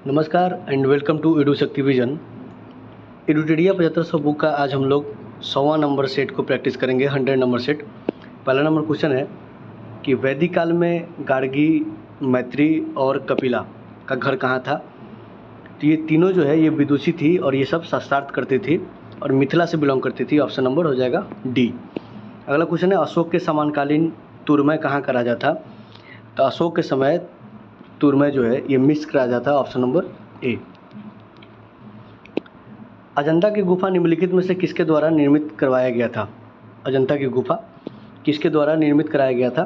नमस्कार and welcome to edu शक्ति vision. एडुटेरिया 7500 book का आज हम लोग 100वां नंबर सेट को प्रैक्टिस करेंगे, 100 नंबर सेट। पहला नंबर क्वेश्चन है कि वैदिक काल में गार्गी, मैत्री और कपिला का घर कहाँ था। तो ये तीनों जो है ये विदुषी थी और ये सब शास्त्रार्थ करती थी और मिथिला से बिलोंग करती थी। ऑप्शन नंबर हो जाएगा डी। अगला क्वेश्चन है अशोक के समानकालीन तुरमय कहाँ का राजा था। तो अशोक के समय तुरमय जो है ये मिस्र राजा था। ऑप्शन नंबर ए। अजंता की गुफा निम्नलिखित में से किसके द्वारा निर्मित करवाया गया था। अजंता की गुफा किसके द्वारा निर्मित कराया गया था।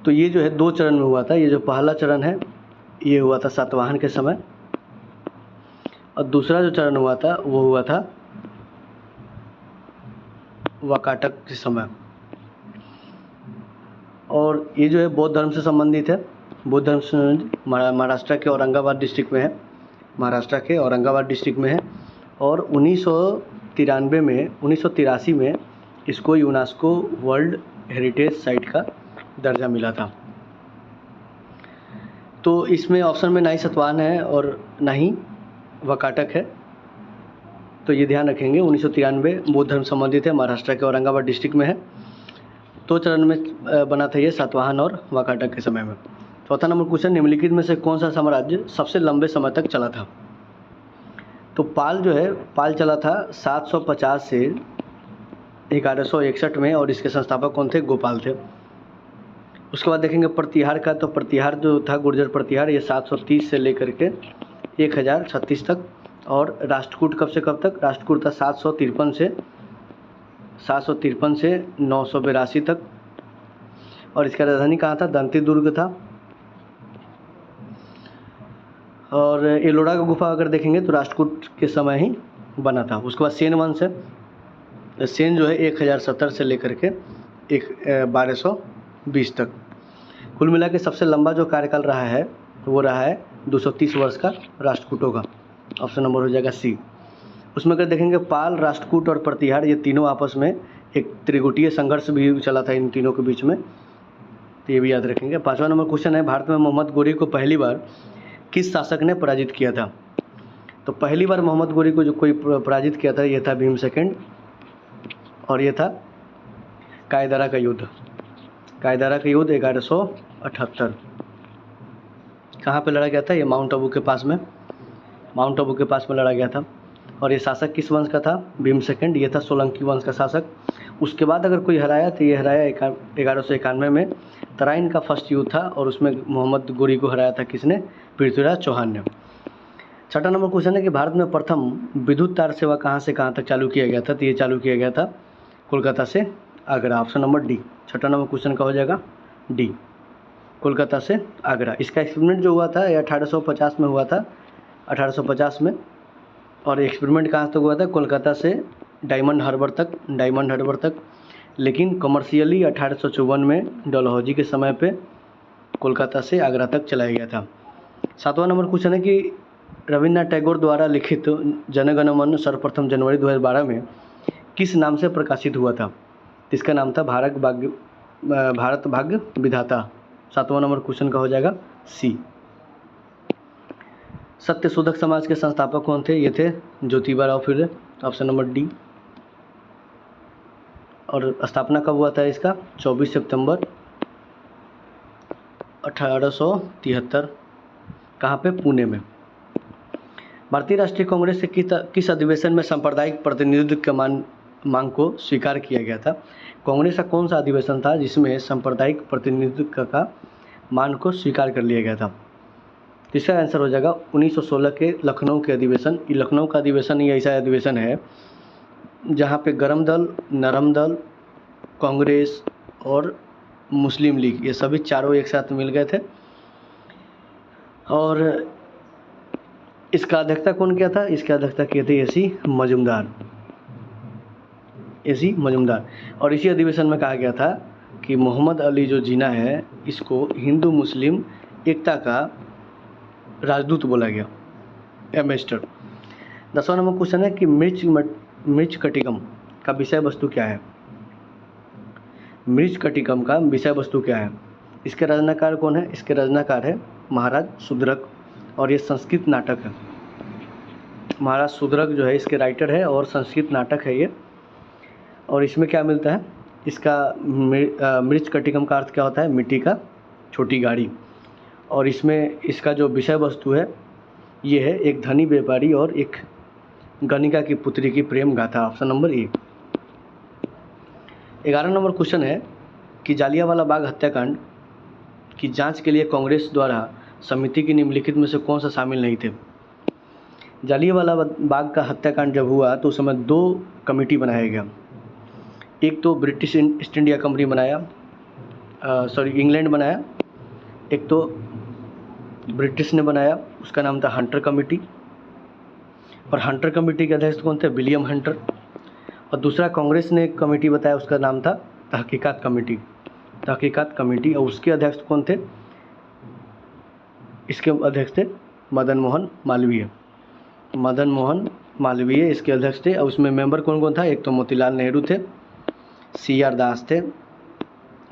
तो ये जो है 2 चरण में हुआ था। ये जो पहला चरण है ये हुआ था सातवाहन के समय और दूसरा जो चरण हुआ था वो हुआ था वाकाटक के समय। और ये जो है बौद्ध धर्म से संबंधित है। बौद्ध धर्म से महाराष्ट्र के औरंगाबाद डिस्ट्रिक्ट में है। महाराष्ट्र के औरंगाबाद डिस्ट्रिक्ट में है और 1983 में इसको यूनेस्को वर्ल्ड हेरिटेज साइट का दर्जा मिला था। तो इसमें ऑप्शन में ना ही सतवाहन है और ना ही वाकाटक है, तो ये ध्यान रखेंगे। 1993 बौद्ध धर्म संबंधित है, महाराष्ट्र के औरंगाबाद डिस्ट्रिक्ट में है। 2 चरण में बना था ये सातवाहन और वाकाटक के समय में। चौथा नंबर क्वेश्चन निम्नलिखित में से कौन सा साम्राज्य सबसे लंबे समय तक चला था। तो पाल जो है पाल चला था 750 से 1161 में और इसके संस्थापक कौन थे, गोपाल थे। उसके बाद देखेंगे प्रतिहार का। तो प्रतिहार जो था गुर्जर प्रतिहार ये 730 से लेकर के 1036 तक। और राष्ट्रकूट कब से कब तक, राष्ट्रकूट था 753 से 982 तक। और इसका राजधानी कहाँ था, दंती दुर्ग था। और एलोरा का गुफा अगर देखेंगे तो राष्ट्रकूट के समय ही बना था। उसके बाद सेन वंश है। सेन जो है 1070 से लेकर के 1220 तक। कुल मिला के सबसे लंबा जो कार्यकाल रहा है वो रहा है 230 वर्ष का राष्ट्रकूटों का। ऑप्शन नंबर हो जाएगा सी। उसमें अगर देखेंगे पाल, राष्ट्रकूट और प्रतिहार ये तीनों आपस में एक त्रिगुटीय संघर्ष भी चला था इन तीनों के बीच में, तो ये भी याद रखेंगे। 5वां नंबर क्वेश्चन है भारत में मोहम्मद गोरी को पहली बार किस शासक ने पराजित किया था। तो पहली बार मोहम्मद गोरी को जो कोई पराजित किया था ये था भीम सेकंड और ये था कायदारा का युद्ध। कायदारा का युद्ध 1178 कहाँ पे लड़ा गया था, ये माउंट आबू के पास में, माउंट आबू के पास में लड़ा गया था। और ये शासक किस वंश का था, भीम सेकंड, ये था सोलंकी वंश का शासक। उसके बाद अगर कोई हराया तो ये हराया 1191 में तराइन का फर्स्ट युद्ध था और उसमें मोहम्मद गोरी को हराया था किसने, पृथ्वीराज चौहान ने। 6वां नंबर क्वेश्चन है कि भारत में प्रथम विद्युत तार सेवा कहाँ से कहाँ तक चालू किया गया था। तो ये चालू किया गया था कोलकाता से आगरा। Option number D. 6वां नंबर क्वेश्चन का हो जाएगा डी, कोलकाता से आगरा। इसका एक्सपेरिमेंट जो हुआ था ये 1850 में हुआ था, 1850 में। और एक्सपेरिमेंट कहाँ तक हुआ था, कोलकाता से डायमंड हार्बर तक। लेकिन कमर्शियली 1854 में डलहौजी के समय पे कोलकाता से आगरा तक चलाया गया था। 7वां नंबर क्वेश्चन है कि रविन्द्रनाथ टैगोर द्वारा लिखित जनगण मन सर्वप्रथम जनवरी 2012 में किस नाम से प्रकाशित हुआ था। इसका नाम था भारत भाग्य विधाता। 7वां नंबर क्वेश्चन का हो जाएगा सी। सत्य शोधक समाज के संस्थापक कौन थे, ये थे Jyotiba Rao Phule. Option number D. और स्थापना कब हुआ था इसका, 24 सितंबर 1873। कहाँ पे, पुणे में। भारतीय राष्ट्रीय कांग्रेस से किस अधिवेशन में सांप्रदायिक प्रतिनिधित्व के मांग को स्वीकार किया गया था। कांग्रेस का कौन सा अधिवेशन था जिसमें सांप्रदायिक प्रतिनिधित्व का मांग को स्वीकार कर लिया गया था। इसका आंसर हो जाएगा 1916 के लखनऊ के अधिवेशन। ये लखनऊ का अधिवेशन ये ऐसा अधिवेशन है जहाँ पे गरम दल, नरम दल, कांग्रेस और मुस्लिम लीग ये सभी चारों एक साथ मिल गए थे। और इसका अध्यक्षता कौन किया था, इसका अध्यक्षता किए थे एसी मजूमदार। और इसी अधिवेशन में कहा गया था कि मोहम्मद अली जो जिन्ना है इसको हिंदू मुस्लिम एकता का राजदूत बोला गया, एम्बेसडर। 10वां नंबर क्वेश्चन है कि मृच कटिकम का विषय वस्तु क्या है। मृच कटिकम का विषय वस्तु क्या है। इसके रचनाकार कौन है, इसके रचनाकार है महाराज सुदरक। और ये संस्कृत नाटक है। महाराज शूद्रक जो है इसके राइटर है और संस्कृत नाटक है ये। और इसमें क्या मिलता है, इसका मृच कटिकम का अर्थ क्या होता है, मिट्टी का छोटी गाड़ी। और इसमें इसका जो विषय वस्तु है ये है एक धनी व्यापारी और एक गणिका की पुत्री की प्रेम गाथा। ऑप्शन नंबर ए। 11 नंबर क्वेश्चन है कि जालियांवाला बाग हत्याकांड की जांच के लिए कांग्रेस द्वारा समिति की निम्नलिखित में से कौन सा शामिल नहीं थे। जालियांवाला बाग का हत्याकांड जब हुआ तो उस समय 2 कमेटी बनाया गया। एक तो British East India company England बनाया, एक तो ब्रिटिश ने बनाया, उसका नाम था हंटर कमेटी। और हंटर कमेटी के अध्यक्ष कौन थे, विलियम हंटर। और दूसरा कांग्रेस ने एक कमेटी बताया, उसका नाम था तहकीकात कमेटी। और उसके अध्यक्ष कौन थे, इसके अध्यक्ष थे मदन मोहन मालवीय इसके अध्यक्ष थे। और उसमें मेंबर कौन कौन था, एक तो मोतीलाल नेहरू थे, CR दास थे,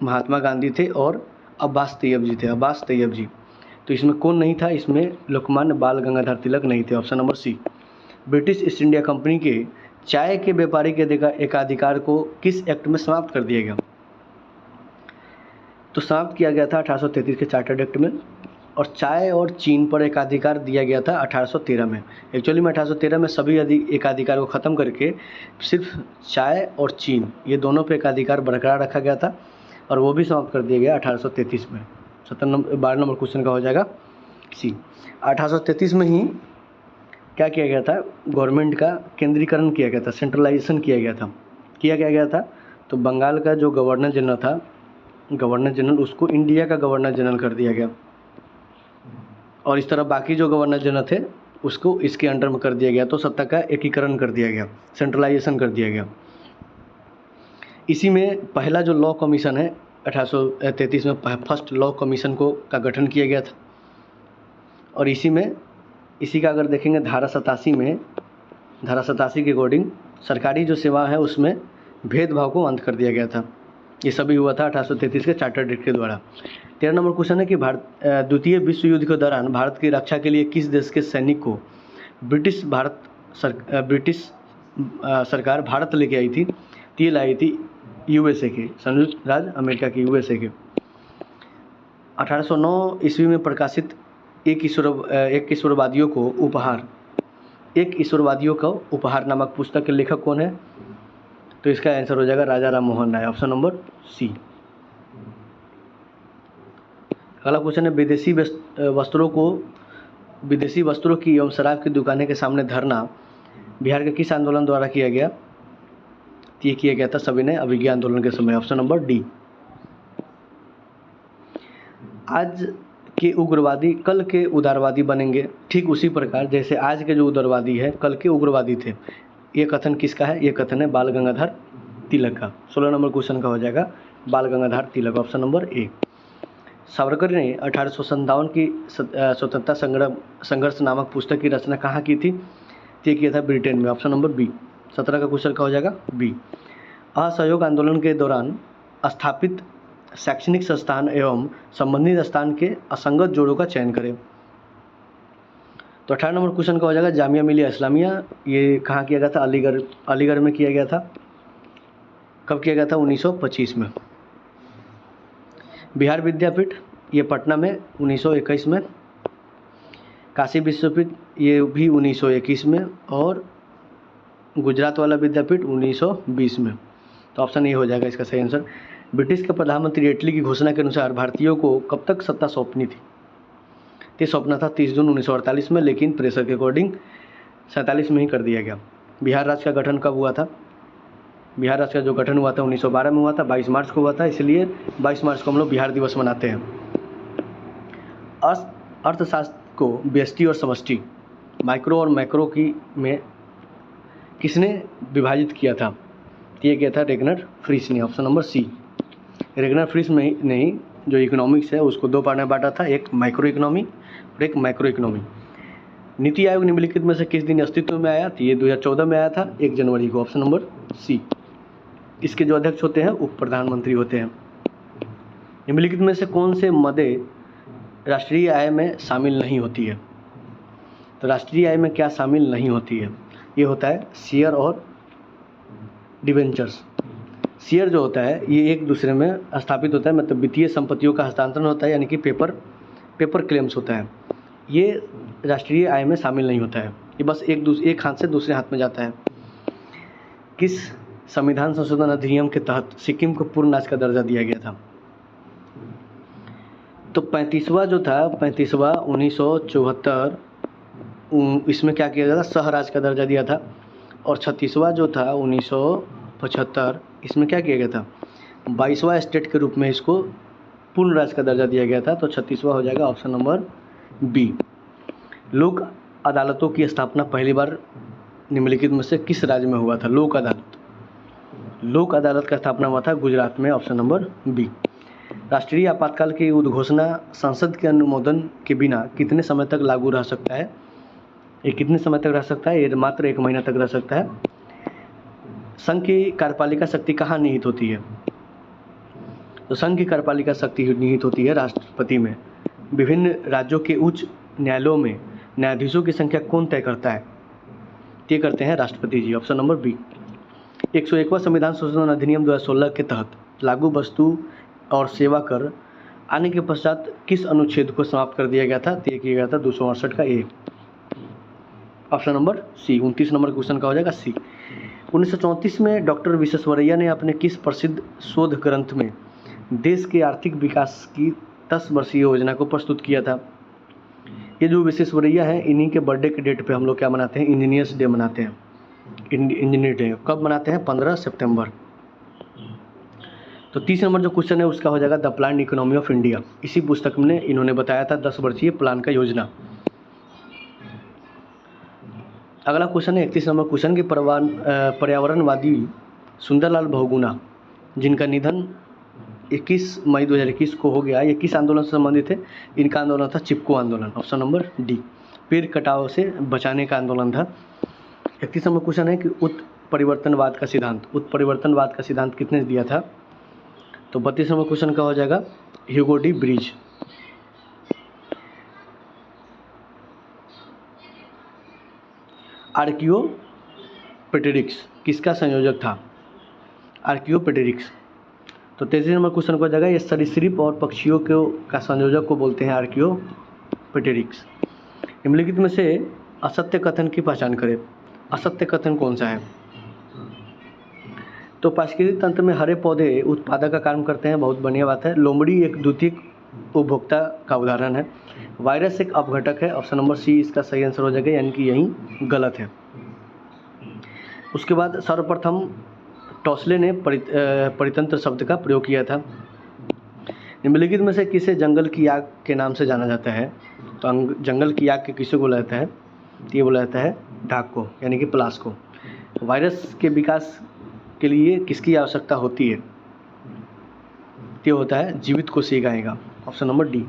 महात्मा गांधी थे और अब्बास तैयब जी। तो इसमें कौन नहीं था, इसमें लोकमान्य बाल गंगाधर तिलक नहीं थे। Option number C. British East India Company के चाय के व्यापारी के एकाधिकार को किस एक्ट में समाप्त कर दिया गया। तो समाप्त किया गया था 1833 के चार्टर्ड एक्ट में। और चाय और चीन पर एकाधिकार दिया गया था 1813 में। एक्चुअली में 1813 में सभी एकाधिकार को ख़त्म करके सिर्फ चाय और चीन ये दोनों पे एकाधिकार बरकरार रखा गया था और वो भी समाप्त कर दिया गया 1833 में। 12 नंबर क्वेश्चन का हो जाएगा सी। 1833 में ही क्या किया गया था, गवर्नमेंट का केंद्रीकरण किया गया था, सेंट्रलाइजेशन किया गया था। तो बंगाल का जो गवर्नर जनरल था, उसको इंडिया का गवर्नर जनरल कर दिया गया। और इस तरह बाकी जो गवर्नर जनरल थे उसको इसके अंडर में कर दिया गया। तो सत्ता का एकीकरण कर दिया गया, सेंट्रलाइजेशन कर दिया गया। इसी में पहला जो लॉ कमीशन है 1833 में फर्स्ट लॉ कमीशन का गठन किया गया था। और इसी का अगर देखेंगे धारा 87 के अकॉर्डिंग सरकारी जो सेवा है उसमें भेदभाव को अंत कर दिया गया था। ये सभी हुआ था 1833 के चार्टर्ड एक्ट के द्वारा। 13 नंबर क्वेश्चन है कि द्वितीय विश्व युद्ध के दौरान भारत की रक्षा के लिए किस देश के सैनिक को ब्रिटिश सरकार भारत लेके आई थी। ये लाई थी USA के, संयुक्त राज्य अमेरिका के, USA के। 1809 ईस्वी में प्रकाशित एक ईश्वरवादियों का उपहार नामक पुस्तक के लेखक कौन है। तो इसका आंसर हो जाएगा Raja Ram Mohan Roy. Option number C. अगला क्वेश्चन है विदेशी वस्त्रों की एवं शराब की दुकानें के सामने धरना बिहार के किस आंदोलन द्वारा किया गया। ये किया गया था सविनय अवज्ञा आंदोलन के समय। Option number D. आज के उग्रवादी कल के उदारवादी बनेंगे, ठीक उसी प्रकार जैसे आज के जो उदारवादी है कल के उग्रवादी थे। ये कथन किसका है, ये कथन है बाल गंगाधर तिलक का। 16 नंबर क्वेश्चन का हो जाएगा Bal Gangadhar Tilak. Option number A. Savarkar ने 1857 की स्वतंत्रता संघर्ष नामक पुस्तक की रचना कहाँ की थी। ये किया था ब्रिटेन में। Option number B. 17 का क्वेश्चन का हो जाएगा बी। असहयोग आंदोलन के दौरान स्थापित शैक्षणिक संस्थान एवं संबंधित स्थान के असंगत जोड़ों का चयन करें। तो 18 नंबर क्वेश्चन का हो जाएगा जामिया मिलिया इस्लामिया। ये कहाँ किया गया था, अलीगढ़ में किया गया था। कब किया गया था, 1925 में। बिहार विद्यापीठ ये पटना में 1921 में। काशी विश्वविद्यापीठ ये भी 1921 में। और गुजरात वाला विद्यापीठ 1920 में। तो ऑप्शन ए हो जाएगा इसका सही आंसर। ब्रिटिश के प्रधानमंत्री एटली की घोषणा के अनुसार भारतीयों को कब तक सत्ता सौंपनी थी। ये सौंपना था 30 जून 1948 में, लेकिन प्रेशर के अकॉर्डिंग 47 में ही कर दिया गया। बिहार राज्य का गठन कब हुआ था। बिहार राज्य का जो गठन हुआ था 1912 में हुआ था, 22 मार्च को हुआ था। इसलिए 22 मार्च को हम लोग बिहार दिवस मनाते हैं। अर्थशास्त्र को व्यष्टि और समष्टि, माइक्रो और मैक्रो में किसने विभाजित किया था। ये किया था रेगनर फ्रिश ने। Option number C. Ragnar Frisch में नहीं, जो इकोनॉमिक्स है उसको 2 पार्ट में बांटा था, एक माइक्रो इकोनॉमी और एक मैक्रो इकोनॉमी। नीति आयोग निम्नलिखित में से किस दिन अस्तित्व में आया। तो ये 2014 में आया था 1 जनवरी को। Option number C. इसके जो अध्यक्ष होते हैं उप प्रधानमंत्री होते हैं। निम्नलिखित में से कौन से मदें राष्ट्रीय आय में शामिल नहीं होती है। तो राष्ट्रीय आय में क्या शामिल नहीं होती है? ये होता है शेयर और डिवेंचर्स। शेयर जो होता है ये एक दूसरे में स्थापित होता है, मतलब वित्तीय संपत्तियों का हस्तांतरण होता है, यानी कि पेपर क्लेम्स होता है। ये राष्ट्रीय आय में शामिल नहीं होता है, ये बस एक हाथ से दूसरे हाथ में जाता है। किस संविधान संशोधन अधिनियम के तहत सिक्किम को पूर्ण राज्य का दर्जा दिया गया था? तो 35वां जो था 1974 इसमें क्या किया गया था? सह राज्य का दर्जा दिया था। और 36वां जो था 1975 इसमें क्या किया गया था? 22वां स्टेट के रूप में इसको पूर्ण राज्य का दर्जा दिया गया था। तो 36वां हो जाएगा ऑप्शन नंबर बी। लोक अदालतों की स्थापना पहली बार निम्नलिखित में से किस राज्य में हुआ था? लोक अदालत का स्थापना हुआ था गुजरात में, ऑप्शन नंबर बी। राष्ट्रीय आपातकाल की उद्घोषणा संसद के अनुमोदन के बिना कितने समय तक लागू रह सकता है? ये कितने समय तक रह सकता है? ये मात्र 1 महीना तक रह सकता है। संघ की कार्यपालिका शक्ति कहाँ निहित होती है? तो संघ की कार्यपालिका शक्ति निहित होती है राष्ट्रपति में। विभिन्न राज्यों के उच्च न्यायालयों में न्यायाधीशों की संख्या कौन तय करता है? तय करते हैं राष्ट्रपति जी, ऑप्शन नंबर बी। 101वां संविधान संशोधन अधिनियम 2016 के तहत लागू वस्तु और सेवा कर आने के पश्चात किस अनुच्छेद को समाप्त कर दिया गया था? तय किया गया था 268 का A, option number C. 29 number question का हो जाएगा सी। 1934 में डॉक्टर विश्वेश्वरैया ने अपने किस प्रसिद्ध शोध ग्रंथ में देश के आर्थिक विकास की 10 वर्षीय योजना को प्रस्तुत किया था? ये जो विश्वेश्वरैया है इन्हीं के बर्थडे के डेट पे हम लोग क्या मनाते हैं? इंजीनियर्स डे मनाते हैं। इंजीनियर डे कब मनाते हैं? 15 सितंबर। तो 30 नंबर जो क्वेश्चन है उसका हो जाएगा the plan economy of India. इसी पुस्तक में इन्होंने बताया था 10 वर्षीय प्लान का योजना। अगला क्वेश्चन है 31 नंबर क्वेश्चन के पर्यावरणवादी सुंदरलाल बहुगुणा जिनका निधन 21 मई 2021 को हो गया, ये किस आंदोलन से संबंधित है? इनका आंदोलन था चिपको आंदोलन, ऑप्शन नंबर डी। पेड़ कटाव से बचाने का आंदोलन था। 31 नंबर क्वेश्चन है कि उत्परिवर्तनवाद का सिद्धांत किसने दिया था? तो 32 नंबर क्वेश्चन का हो जाएगा ह्यूगो डी ब्रिज। आर्कियोपेटेरिक्स किसका संयोजक था? आर्कियोपेटेरिक्स। तो 33 नंबर क्वेश्चन को हो जाएगा ये सरीसृप और पक्षियों का संयोजक को बोलते हैं आर्कियोपेटेरिक्स। निम्नलिखित में से असत्य कथन की पहचान करें। असत्य कथन कौन सा है? तो पारिस्थितिक तंत्र में हरे पौधे उत्पादक का काम करते हैं, बहुत बढ़िया बात है। लोमड़ी एक द्वितीयक उपभोक्ता का उदाहरण है। वायरस एक अपघटक है, ऑप्शन नंबर सी इसका सही आंसर हो जाएगा, यानी कि यही गलत है। उसके बाद सर्वप्रथम टॉसले ने परितंत्र शब्द का प्रयोग किया था। निम्नलिखित में से किसे जंगल की आग के नाम से जाना जाता है? तो जंगल की आग के किसे बोला जाता है? ये बोला जाता है ढाक को, यानी कि प्लास को। वायरस के विकास के लिए किसकी आवश्यकता होती है? ये होता है जीवित कोशिकाएं का, ऑप्शन नंबर डी।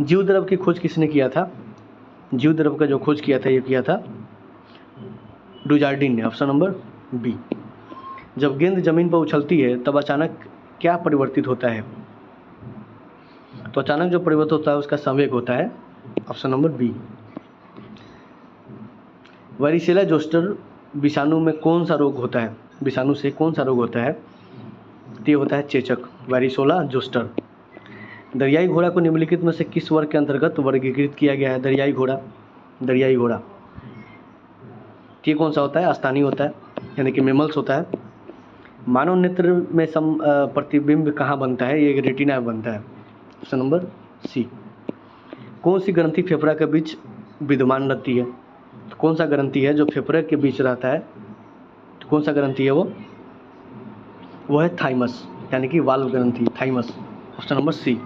जीव द्रव की खोज किसने किया था? जीव द्रव का जो खोज किया था ये किया था डुजार्डिन ने, ऑप्शन नंबर बी। जब गेंद जमीन पर उछलती है तब अचानक क्या परिवर्तित होता है? तो अचानक जो परिवर्तन होता है उसका संवेग होता है, option number B. Varicella zoster विषाणु में कौन सा रोग होता है? विषाणु से कौन सा रोग होता है? ये होता है चेचक, वैरिसेला जोस्टर। दरियाई घोड़ा को निम्नलिखित में से किस वर्ग के अंतर्गत वर्गीकृत किया गया है? दरियाई घोड़ा ये कौन सा होता है? स्थानीय होता है, यानी कि मेमल्स होता है। मानव नेत्र में प्रतिबिंब कहाँ बनता है? ये रेटिना में बनता है, ऑप्शन नंबर सी। कौन सी ग्रंथि फेफड़ा के बीच विद्यमान रहती है? तो कौन सा ग्रंथि है जो फेफड़े के बीच रहता है? तो कौन सा ग्रंथि है वो है थाइमस, यानी कि वाल्व ग्रंथि, thymus, option number C.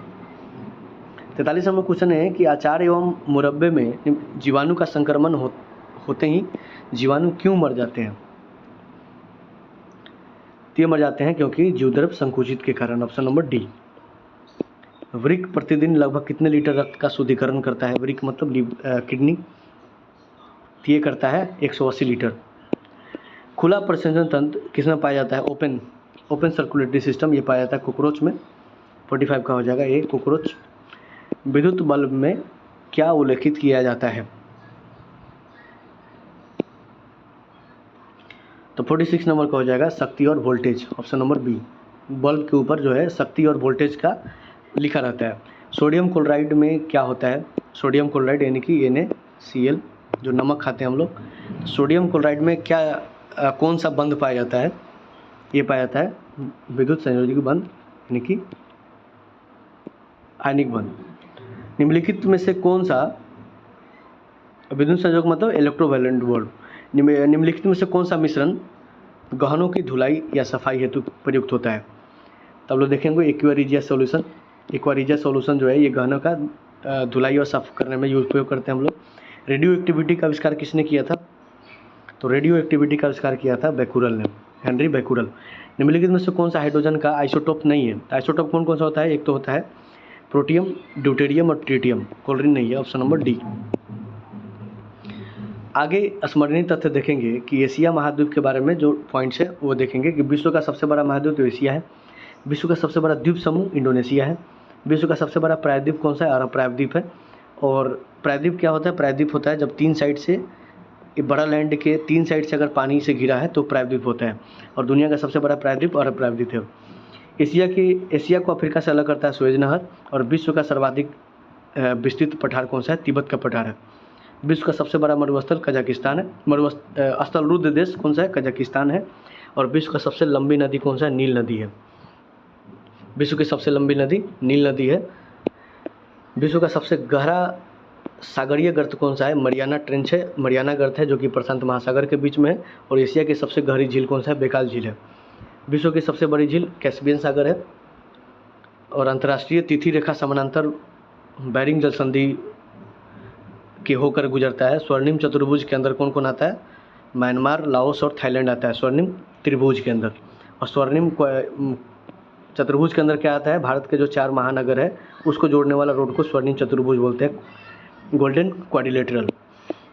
43 number question है कि अचार एवं मुरब्बे में जीवाणु का संक्रमण होते ही जीवाणु क्यों मर जाते हैं? ये मर जाते हैं क्योंकि जीवद्रव्य संकुचित के कारण, ऑप्शन नंबर डी। वृक्क प्रतिदिन लगभग कितने लीटर रक्त का शुद्धिकरण करता है? वृक्क मतलब किडनी, ये करता है 180 लीटर। खुला प्रसंजन तंत्र किसमें पाया जाता है? ओपन सर्कुलेटरी सिस्टम, ये पाया जाता है कॉकरोच में। 45 का हो जाएगा ये कॉकरोच। विद्युत बल्ब में क्या उल्लेखित किया जाता है? तो 46 नंबर का हो जाएगा शक्ति और voltage, option number B. Bulb के ऊपर जो है शक्ति और वोल्टेज का लिखा रहता है। सोडियम क्लोराइड में क्या होता है? सोडियम क्लोराइड यानी कि NaCl, जो नमक खाते हैं हम लोग। सोडियम क्लोराइड में क्या कौन सा बंध पाया जाता है? ये पाया जाता है विद्युत संयोजक बंध यानी कि आयनिक बंध। निम्नलिखित में से कौन सा विद्युत संयोजक मतलब इलेक्ट्रोवैलेंट बॉन्ड, निम्नलिखित में से कौन सा मिश्रण गहनों की धुलाई या सफाई हेतु प्रयुक्त होता है? तो हम लोग देखेंगे aqua regia solution. Aqua regia solution जो है ये गहनों का धुलाई और साफ करने में उपयोग करते हैं हम लोग। रेडियो एक्टिविटी का आविष्कार किसने किया था? तो रेडियो एक्टिविटी का आविष्कार किया था बेकुरल ने, हेनरी बेकुरल। निम्नलिखित में से कौन सा हाइड्रोजन का आइसोटोप नहीं है? आइसोटोप कौन कौन सा होता है? एक तो होता है प्रोटियम, ड्यूटेरियम और ट्रिटियम। क्लोरीन नहीं है, ऑप्शन नंबर डी। आगे स्मरणीय तथ्य देखेंगे कि एशिया महाद्वीप के बारे में जो पॉइंट्स है वो देखेंगे कि विश्व का सबसे बड़ा महाद्वीप एशिया है। विश्व का सबसे बड़ा द्वीप समूह इंडोनेशिया है। विश्व का सबसे बड़ा प्रायद्वीप कौन सा है? अरब प्रायद्वीप है। और प्रायद्वीप क्या होता है? प्रायद्वीप होता है जब तीन साइड से, बड़ा लैंड के तीन साइड से अगर पानी से घिरा है तो प्रायद्वीप होता है। और दुनिया का सबसे बड़ा प्रायद्वीप अरब प्रायद्वीप है। एशिया को अफ्रीका से अलग करता है सुएज नहर। और विश्व का सर्वाधिक विस्तृत पठार कौन सा है? तिब्बत का पठार है। विश्व का सबसे बड़ा मरुस्थल कजाकिस्तान है। स्थलरुद्ध देश कौन सा है? कजाकिस्तान है। और विश्व का सबसे लंबी नदी कौन सा है? नील नदी है। विश्व की सबसे लंबी नदी नील नदी है। विश्व का सबसे गहरा सागरीय गर्त कौन सा है? मरियाना ट्रेंच है, मरियाना गर्त है जो कि प्रशांत महासागर के बीच में है। और एशिया की सबसे गहरी झील कौन सा है? बेकाल झील है। विश्व की सबसे बड़ी झील कैस्पियन सागर है। और अंतर्राष्ट्रीय तिथि रेखा समानांतर बेरिंग जल संधि के होकर गुजरता है। स्वर्णिम चतुर्भुज के अंदर कौन कौन आता है? म्यांमार, लाओस और थाईलैंड आता है स्वर्णिम त्रिभुज के अंदर। और स्वर्णिम चतुर्भुज के अंदर क्या आता है? भारत के जो 4 महानगर है उसको जोड़ने वाला रोड को स्वर्णिम चतुर्भुज बोलते हैं, गोल्डन क्वाड्रिलेटरल।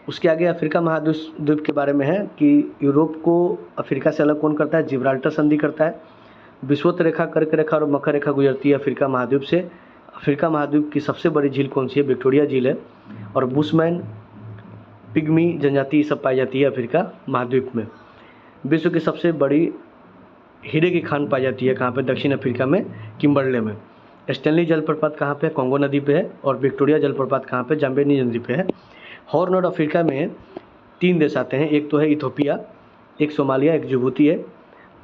उसके आगे अफ्रीका महाद्वीप के बारे में है कि यूरोप को अफ्रीका से अलग कौन करता है? जिब्राल्टर संधि करता है। विषुवत रेखा, कर्क रेखा और मकर रेखा गुजरती है अफ्रीका महाद्वीप से। अफ्रीका महाद्वीप की सबसे बड़ी झील कौन सी है? विक्टोरिया झील है। और बुशमैन, पिग्मी जनजाति सब पाई जाती है अफ्रीका महाद्वीप में। विश्व की सबसे बड़ी हीरे की खान पाई जाती है कहाँ पे? दक्षिण अफ्रीका में, किम्बरले में। स्टैनली जलप्रपात कहाँ पे? कॉन्गो नदी पे है। और विक्टोरिया जलप्रपात कहाँ पे? जाम्बेनी नदी पे है। हॉर्न ऑफ अफ्रीका में 3 देश आते हैं, एक तो है इथोपिया, एक सोमालिया, एक जिबूती है।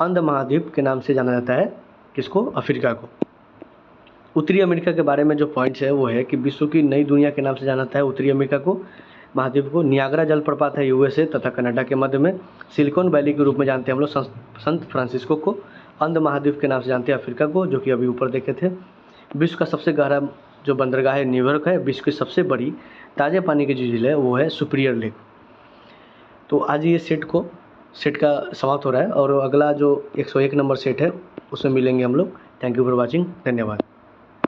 अंध महाद्वीप के नाम से जाना जाता है किसको? अफ्रीका को। उत्तरी अमेरिका के बारे में जो पॉइंट्स है वो है कि विश्व की नई दुनिया के नाम से जाना जाता है उत्तरी अमेरिका को, महाद्वीप को। नियाग्रा जलप्रपात है USA तथा कनाडा के मध्य में। सिलिकॉन वैली के रूप में जानते हैं हम लोग संत फ्रांसिस्को को। अंध महाद्वीप के नाम से जानते हैं अफ्रीका को, जो कि अभी ऊपर देखे थे। विश्व का सबसे गहरा जो बंदरगाह है न्यूयॉर्क है। विश्व की सबसे बड़ी ताज़े पानी की जो झील है वो है सुपीरियर लेक। तो आज ये सेट का समाप्त हो रहा है और अगला जो 101 नंबर सेट है उसमें मिलेंगे हम लोग। थैंक यू फॉर वॉचिंग, धन्यवाद।